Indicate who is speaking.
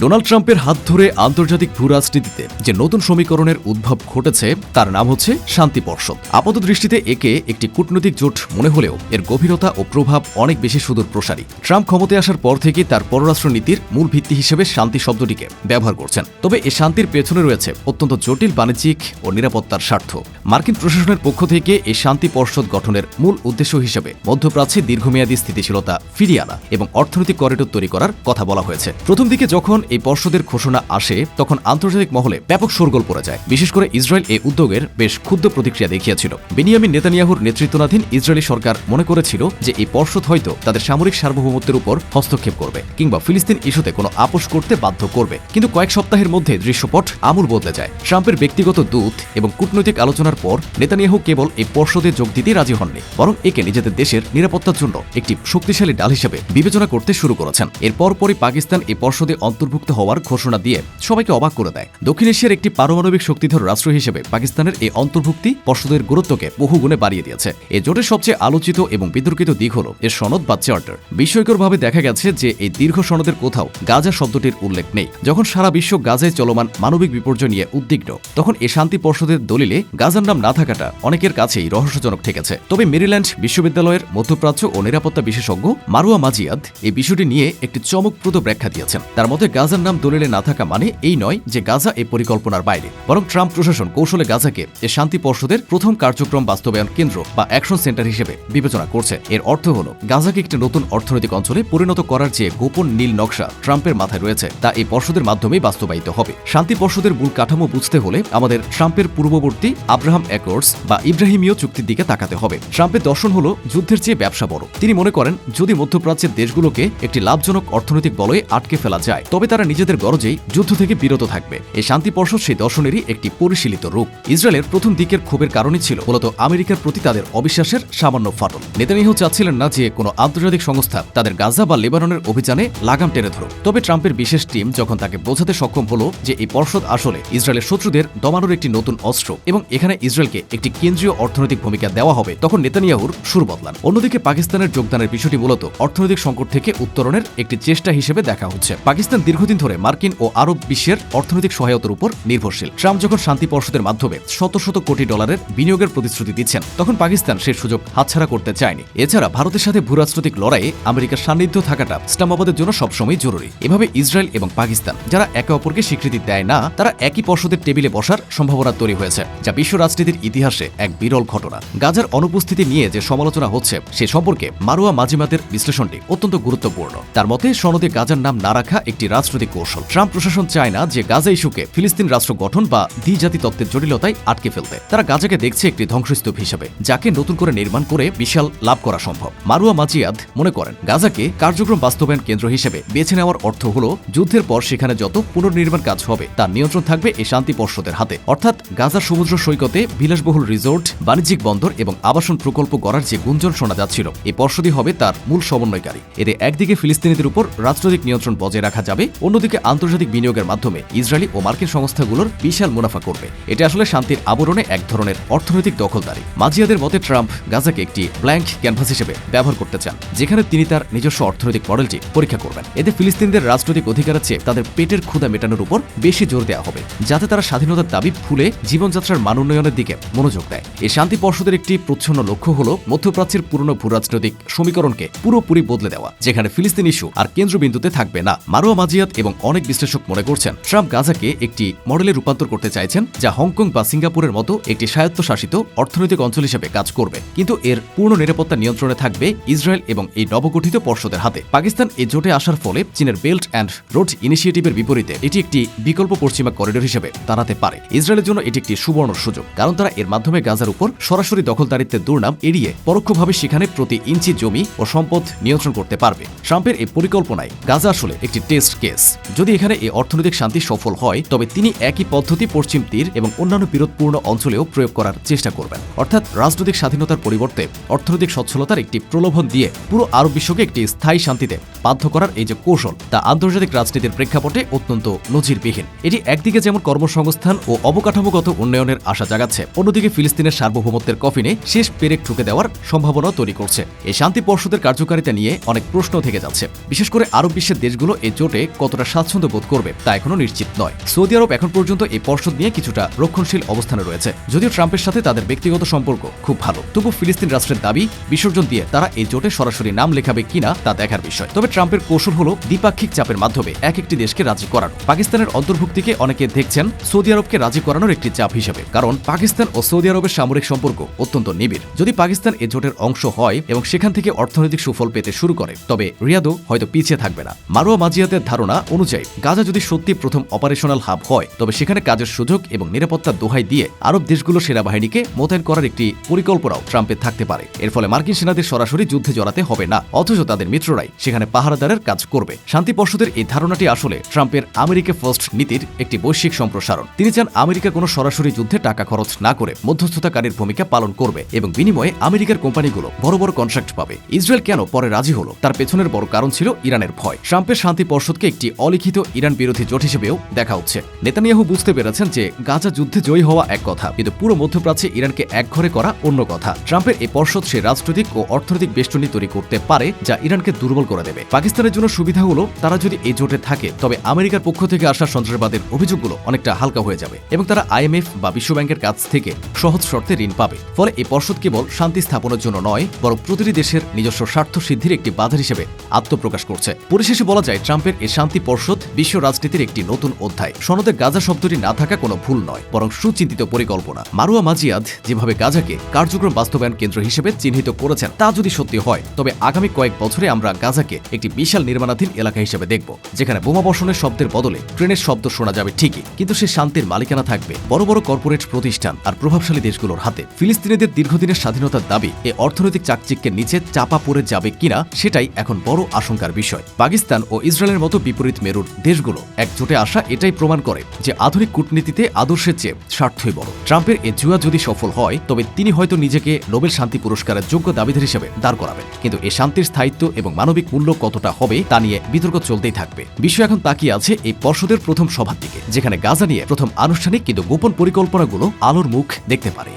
Speaker 1: Donald ট্রাম্পের হাত ধরে আন্তর্জাতিক ভূরাজনীতিতে যে নতুন সমীকরণের উদ্ভব ঘটেছে তার নাম হচ্ছে শান্তি পর্ষদ। আপাত দৃষ্টিতে একে একটি কূটনৈতিক জোট মনে হলেও এর গভীরতা ও প্রভাব অনেক বেশি সুদূর প্রসারী। ট্রাম্প ক্ষমতায় আসার পর থেকে তার পররাষ্ট্রনীতির মূল ভিত্তি হিসেবে শান্তি শব্দটিকে ব্যবহার করছেন। তবে এ শান্তির পেছনে রয়েছে অত্যন্ত জটিল বাণিজ্যিক ও নিরাপত্তার স্বার্থ। মার্কিন প্রশাসনের পক্ষ থেকে এই শান্তি পর্ষদ গঠনের মূল উদ্দেশ্য হিসেবে মধ্যপ্রাচ্যে দীর্ঘমেয়াদী স্থিতিশীলতা ফিরিয়ে আনা এবং অর্থনৈতিক করিডোর তৈরি করার কথা বলা হয়েছে। প্রথম দিকে যখন এই পর্ষদের ঘোষণা আসে তখন আন্তর্জাতিক মহলে ব্যাপক শোরগোল পড়ে যায়। বিশেষ করে ইসরায়েল এই উদ্যোগের বেশ ক্ষুব্ধ প্রতিক্রিয়া দেখিয়েছিল। বেনিয়ামিন নেতানিয়াহুর নেতৃত্বাধীন ইসরায়েলি সরকার মনে করেছিল যে এই পর্ষদ হয়তো তাদের সামরিক সার্বভৌমত্বের উপর হস্তক্ষেপ করবে কিংবা ফিলিস্তিন ইস্যুতে কোনো আপোষ করতে বাধ্য করবে। কিন্তু কয়েক সপ্তাহের মধ্যে দৃশ্যপট আমূল বদলে যায়। ট্রাম্পের ব্যক্তিগত দূত এবং কূটনৈতিক আলোচনার পর নেতানিয়াহু কেবল এই পর্ষদে যোগ দিতে রাজি হননি, বরং একে নিজেদের দেশের নিরাপত্তার জন্য একটি শক্তিশালী ডাল হিসেবে বিবেচনা করতে শুরু করেছেন। এর পরপরই পাকিস্তান এই পর্ষদে অন্তর্ভুক্ত হওয়ার ঘোষণা দিয়ে সবাইকে অবাক করে দেয়। দক্ষিণ এশিয়ার একটি পারমাণবিক শক্তিধর রাষ্ট্র হিসেবে পাকিস্তানের এই অন্তর্ভুক্তি পর্ষদের গুরুত্বকে বহুগুণে বাড়িয়ে দিয়েছে। এই জোটের সবচেয়ে আলোচিত এবং বিতর্কিত দিক হল এর সনদ বা চার্টার। বিস্ময়করভাবে দেখা গেছে যে এই দীর্ঘ সনদের কোথাও গাজা শব্দটির উল্লেখ নেই। যখন সারা বিশ্ব গাজায় চলমান মানবিক বিপর্যয় নিয়ে উদ্বিগ্ন, তখন এই শান্তি পর্ষদের দলিলে গাজার নাম না থাকাটা অনেকের কাছেই রহস্যজনক ঠেকেছে। তবে মেরিল্যান্ড বিশ্ববিদ্যালয়ের মধ্যপ্রাচ্য ও নিরাপত্তা বিশেষজ্ঞ মারুয়া মাজিয়াদ এই বিষয়টি নিয়ে একটি চমকপ্রদ ব্যাখ্যা দিয়েছেন। তার মতে গাজার নাম দলিলে না থাকা মানে এই নয় যে গাজা এই পরিকল্পনার বাইরে, বরং ট্রাম্প প্রশাসন কৌশলে গাজাকে এ শান্তি পর্ষদের প্রথম কার্যক্রম বাস্তবায়ন কেন্দ্র বা অ্যাকশন সেন্টার হিসেবে বিবেচনা করছে। এর অর্থ হল গাজাকে একটি নতুন অর্থনৈতিক অঞ্চলে পরিণত করার যে গোপন নীল নকশা ট্রাম্পের মাথায় রয়েছে তা এই পর্ষদের মাধ্যমেই বাস্তবায়িত হবে। শান্তি পর্ষদের মূল কাঠামো বুঝতে হলে আমাদের ট্রাম্পের পূর্ববর্তী আব্রাহাম অ্যাকর্ডস বা ইব্রাহিমীয় চুক্তির দিকে তাকাতে হবে। ট্রাম্পের দর্শন হল যুদ্ধের চেয়ে ব্যবসা বড়। তিনি মনে করেন যদি মধ্যপ্রাচ্যের দেশগুলোকে একটি লাভজনক অর্থনৈতিক বলয়ে আটকে ফেলা যায় তবে তারা নিজেদের গরজেই যুদ্ধ থেকে বিরত থাকবে। এই শান্তি পর্ষদ সেই দর্শনেরই একটি পরিশীলিত রূপ। ইসরায়েলের প্রথম দিকের ক্ষোভের কারণই ছিল মূলত আমেরিকার প্রতি তাদের অবিশ্বাসের সামান্য ফাটল। নেতানিয়াহু চাচ্ছিলেন না যে কোনো আন্তর্জাতিক সংস্থা তাদের গাজা বা লেবাননের অভিযানে লাগাম টেনে ধরুক। তবে ট্রাম্পের বিশেষ টিম যখন তাকে বোঝাতে সক্ষম হলো যে এই পর্ষদ আসলে ইসরায়েলের শত্রুদের দমানোর একটি নতুন অস্ত্র এবং এখানে ইসরায়েলকে একটি কেন্দ্রীয় অর্থনৈতিক ভূমিকা দেওয়া হবে, তখন নেতানিয়াহুর সুর বদলান। অন্যদিকে পাকিস্তানের যোগদানের বিষয়টি মূলত অর্থনৈতিক সংকট থেকে উত্তরণের একটি চেষ্টা হিসেবে দেখা হচ্ছে। পাকিস্তান দীর্ঘদিন ধরে মার্কিন ও আরব বিশ্বের অর্থনৈতিক সহায়তার উপর নির্ভরশীল। ট্রাম্প যখন শান্তি পর্ষদের মাধ্যমে শত শত কোটি ডলারের বিনিয়োগের প্রতিশ্রুতি দিচ্ছেন তখন পাকিস্তান সেই সুযোগ হাতছাড়া করতে চায়নি। এছাড়া ভারতের সাথে ভূরাজনৈতিক লড়াইয়ে আমেরিকার সান্নিধ্য থাকাটা ইসলামাবাদের জন্য সবসময় জরুরি। এভাবে ইসরায়েল এবং পাকিস্তান যারা একে অপরকে স্বীকৃতি দেয় না তারা একই পর্ষদের টেবিলে বসার সম্ভাবনা তৈরি হয়েছে, যা বিশ্ব রাজনীতির ইতিহাসে এক বিরল ঘটনা। গাজার অনুপস্থিতি নিয়ে যে সমালোচনা হচ্ছে সে সম্পর্কে মারুয়া মাজিমাদের বিশ্লেষণটি অত্যন্ত গুরুত্বপূর্ণ। তার মতে সনদে গাজার নাম না রাখা একটি রাজনৈতিক কৌশল। ট্রাম্প প্রশাসন চায় না যে গাজা ইস্যুকে ফিলিস্তিন রাষ্ট্র গঠন বা দ্বিজাতি তত্ত্বের জটিলতায় আটকে ফেলতে। তারা গাজাকে দেখছে একটি ধ্বংসস্তূপ হিসেবে যাকে নতুন করে নির্মাণ করে বিশাল লাভ করা সম্ভব। মারুয়া মাজিয়াদ মনে করেন গাজাকে কার্যক্রম বাস্তবায়ন কেন্দ্র হিসেবে বেছে নেওয়ার অর্থ হল যুদ্ধের পর সেখানে যত পুনর্নির্মাণ কাজ হবে তার নিয়ন্ত্রণ থাকবে এই শান্তি পর্ষদের হাতে। অর্থাৎ গাজার সমুদ্র সৈকতে বিলাসবহুল রিসোর্ট, বাণিজ্যিক বন্দর এবং আবাসন প্রকল্প গড়ার যে গুঞ্জন শোনা যাচ্ছিল এই পর্ষদই হবে তার মূল সমন্বয়কারী। এতে একদিকে ফিলিস্তিনিদের উপর রাজনৈতিক নিয়ন্ত্রণ বজায় রাখা যাবে, অন্যদিকে আন্তর্জাতিক বিনিয়োগের মাধ্যমে ইসরায়েলি ও মার্কিন সংস্থাগুলোর বিশাল মুনাফা করবে। এটা আসলে শান্তির আবরণে এক ধরনের অর্থনৈতিক দখলদারি। মাজিয়াদের মতে ট্রাম্প গাজাকে একটি ব্ল্যাঙ্ক ক্যানভাস হিসেবে ব্যবহার করতে চান যেখানে তিনি তার নিজস্ব অর্থনৈতিক মডেলটি পরীক্ষা করবেন। এতে ফিলিস্তিনিদের রাজনৈতিক অধিকারের চেয়ে তাদের পেটের ক্ষুধা মেটানোর উপর বেশি জোর দেওয়া হবে যাতে তারা স্বাধীনতার দাবি ভুলে জীবনযাত্রার মান উন্নয়নের দিকে মনোযোগ দেয়। এই শান্তি পর্ষদের একটি প্রচ্ছন্ন লক্ষ্য হল মধ্যপ্রাচ্যের পুরনো ভূরাজনৈতিক সমীকরণকে পুরোপুরি বদলে দেওয়া, যেখানে ফিলিস্তিন ইস্যু আর কেন্দ্রবিন্দুতে থাকবে না। মারুয়া মাজিয়াদ এবং অনেক বিশ্লেষক মনে করছেন ট্রাম্প গাজাকে একটি মডেলে রূপান্তর করতে চাইছেন যা হংকং বা সিঙ্গাপুরের মতো একটি স্বায়ত্তশাসিত অর্থনৈতিক অঞ্চল হিসেবে কাজ করবে, কিন্তু এর পূর্ণ নিরাপত্তা নিয়ন্ত্রণে থাকবে ইসরায়েল এবং এই নবগঠিত পর্ষদের হাতে। পাকিস্তান এই জোটে আসার ফলে চীনের বেল্ট অ্যান্ড রোড ইনিশিয়েটিভের বিপরীতে এটি একটি বিকল্প পশ্চিমা করিডোর হিসেবে দাঁড়াতে পারে। ইসরায়েলের জন্য এটি একটি সুবর্ণ সুযোগ, কারণ তারা এর মাধ্যমে গাজার উপর সরাসরি দখলদারিত্বের দুর্নাম এড়িয়ে পরোক্ষভাবে সেখানে প্রতি ইঞ্চি জমি ও সম্পদ নিয়ন্ত্রণ করতে পারবে। ট্রাম্পের এই পরিকল্পনায় গাজা আসলে একটি টেস্ট কেস। যদি এখানে এই অর্থনৈতিক শান্তি সফল হয় তবে তিনি একই পদ্ধতি পশ্চিম তীর এবং অন্যান্য বিরোধপূর্ণ অঞ্চলেও প্রয়োগ করার চেষ্টা করবেন। অর্থাৎ রাজনৈতিক স্বাধীনতার পরিবর্তে অর্থনৈতিক সচ্ছলতার একটি প্রলোভন দিয়ে পুরো আরব বিশ্বকে একটি স্থায়ী শান্তিতে বাধ্য করার এই যে কৌশল তা আন্তর্জাতিক রাজনীতির প্রেক্ষাপটে অত্যন্ত নজিরবিহীন। এটি একদিকে যেমন কর্মসংস্থান ও অবকাঠামোগত উন্নয়নের আশা জাগাচ্ছে, অন্যদিকে ফিলিস্তিনের সার্বভৌমত্বের কফিনে শেষ পেরেক ঠুকে দেওয়ার সম্ভাবনা তৈরি করছে। এই শান্তি পর্ষদের কার্যকারিতা নিয়ে অনেক প্রশ্ন থেকে যাচ্ছে, বিশেষ করে আরব বিশ্বের দেশগুলো এই জোটে কত কতটা স্বাচ্ছন্দ্য বোধ করবে তা এখনো নিশ্চিত নয়। সৌদি আরব এখন পর্যন্ত এই পর্ষদ নিয়ে কিছুটা রক্ষণশীল অবস্থানে রয়েছে। যদিও ট্রাম্পের সাথে তাদের ব্যক্তিগত সম্পর্ক খুব ভালো, তবু ফিলিস্তিন রাষ্ট্রের দাবি বিসর্জন দিয়ে তারা এই জোটে সরাসরি নাম লেখাবে কিনা তা দেখার বিষয়। তবে ট্রাম্পের কৌশল হলো দ্বিপাক্ষিক চাপের মাধ্যমে একটি দেশকে রাজি করানো। পাকিস্তানের অন্তর্ভুক্তিকে অনেকে দেখছেন সৌদি আরবকে রাজি করানোর একটি চাপ হিসেবে, কারণ পাকিস্তান ও সৌদি আরবের সামরিক সম্পর্ক অত্যন্ত নিবিড়। যদি পাকিস্তান এই জোটের অংশ হয় এবং সেখান থেকে অর্থনৈতিক সুফল পেতে শুরু করে, তবে রিয়াদও হয়তো পিছিয়ে থাকবে না। মারুয়া মাজিয়াতের ধারণা অনুযায়ী গাজা যদি সত্যি প্রথম অপারেশনাল হাব হয়, তবে সেখানে কাজের সুযোগ এবং নিরাপত্তার দোহাই দিয়ে আরব দেশগুলো সেনাবাহিনীকে মোতায়েন করার একটি পরিকল্পনাও ট্রাম্পের থাকতে পারে। এর ফলে মার্কিন সেনাদের সরাসরি যুদ্ধে জড়াতে হবে না, অথচ তাদের মিত্ররাই সেখানে পাহারাদারের কাজ করবে। শান্তি পর্ষদের এই ধারণাটি আসলে ট্রাম্পের আমেরিকা ফার্স্ট নীতির একটি বৈশ্বিক সম্প্রসারণ। তিনি চান আমেরিকা কোনো সরাসরি যুদ্ধে টাকা খরচ না করে মধ্যস্থতাকারীর ভূমিকা পালন করবে এবং বিনিময়ে আমেরিকার কোম্পানিগুলো বড় বড় কন্ট্রাক্ট পাবে। ইসরায়েল কেন পরে রাজি হলো তার পেছনের বড় কারণ ছিল ইরানের ভয়। ট্রাম্পের শান্তি পর্ষদকে একটি অলিখিত ইরান বিরোধী জোট হিসেবেও দেখা হচ্ছে। নেতানিয়াহু বুঝতে পেরেছেন যে গাজা যুদ্ধে জয়ী হওয়া এক কথা, কিন্তু পুরো মধ্যপ্রাচ্যে ইরানকে একঘরে করা অন্য কথা। ট্রাম্পের এই পর্ষদ সে রাজনৈতিক ও অর্থনৈতিক বেষ্টনী তৈরি করতে পারে যা ইরানকে দুর্বল করে দেবে। পাকিস্তানের জন্য সুবিধা হলো তারা যদি এই জোটে থাকে, তবে আমেরিকার পক্ষ থেকে আসা সন্ত্রাসবাদের অভিযোগগুলো অনেকটা হালকা হয়ে যাবে এবং তারা IMF বা বিশ্বব্যাংকের কাছ থেকে সহজ শর্তে ঋণ পাবে। ফলে এই পর্ষদ কেবল শান্তি স্থাপনের জন্য নয়, বরং প্রতিটি দেশের নিজস্ব স্বার্থ সিদ্ধির একটি বাধার হিসেবে আত্মপ্রকাশ করছে। পরিশেষে বলা যায়, ট্রাম্পের এই শান্তি পর্ষদ বিশ্ব রাজনীতির একটি নতুন অধ্যায়। সনদে গাজা শব্দটি না থাকা কোনো ভুল নয়, বরং সুচিন্তিত পরিকল্পনা। মারুয়া মাজিয়াদ যেভাবে গাজাকে কার্যক্রম বাস্তবায়ন কেন্দ্র হিসেবে চিহ্নিত করেছেন, তা যদি সত্যি হয়, তবে আগামী কয়েক বছরে আমরা গাজাকে একটি বিশাল নির্মাণাধীন এলাকা হিসেবে দেখব, যেখানে বোমাবর্ষণের শব্দের বদলে ট্রেনের শব্দ শোনা যাবে ঠিকই, কিন্তু সে শান্তির মালিকানা থাকবে বড় বড় কর্পোরেট প্রতিষ্ঠান আর প্রভাবশালী দেশগুলোর হাতে। ফিলিস্তিনিদের দীর্ঘদিনের স্বাধীনতার দাবি এই অর্থনৈতিক চাকচিক্যের নিচে চাপা পড়ে যাবে কিনা, সেটাই এখন বড় আশঙ্কার বিষয়। পাকিস্তান ও ইসরায়েলের মতো বিপরীত মেরুর দেশগুলো একজোটে আসা এটাই প্রমাণ করে যে আধুনিক কূটনীতিতে আদর্শের চেয়ে স্বার্থই বড়। ট্রাম্পের এই জুয়া যদি সফল হয়, তবে তিনি হয়তো নিজেকে নোবেল শান্তি পুরস্কারের যোগ্য দাবিদার হিসেবে দাঁড় করাবেন, কিন্তু এই শান্তির স্থায়িত্ব এবং মানবিক মূল্য কতটা হবে তা নিয়ে বিতর্ক চলতেই থাকবে। বিশ্ব এখন তাকিয়ে আছে এই পর্ষদের প্রথম সভার দিকে, যেখানে গাজা নিয়ে প্রথম আনুষ্ঠানিক কিন্তু গোপন পরিকল্পনাগুলো আলোর মুখ দেখতে পারে।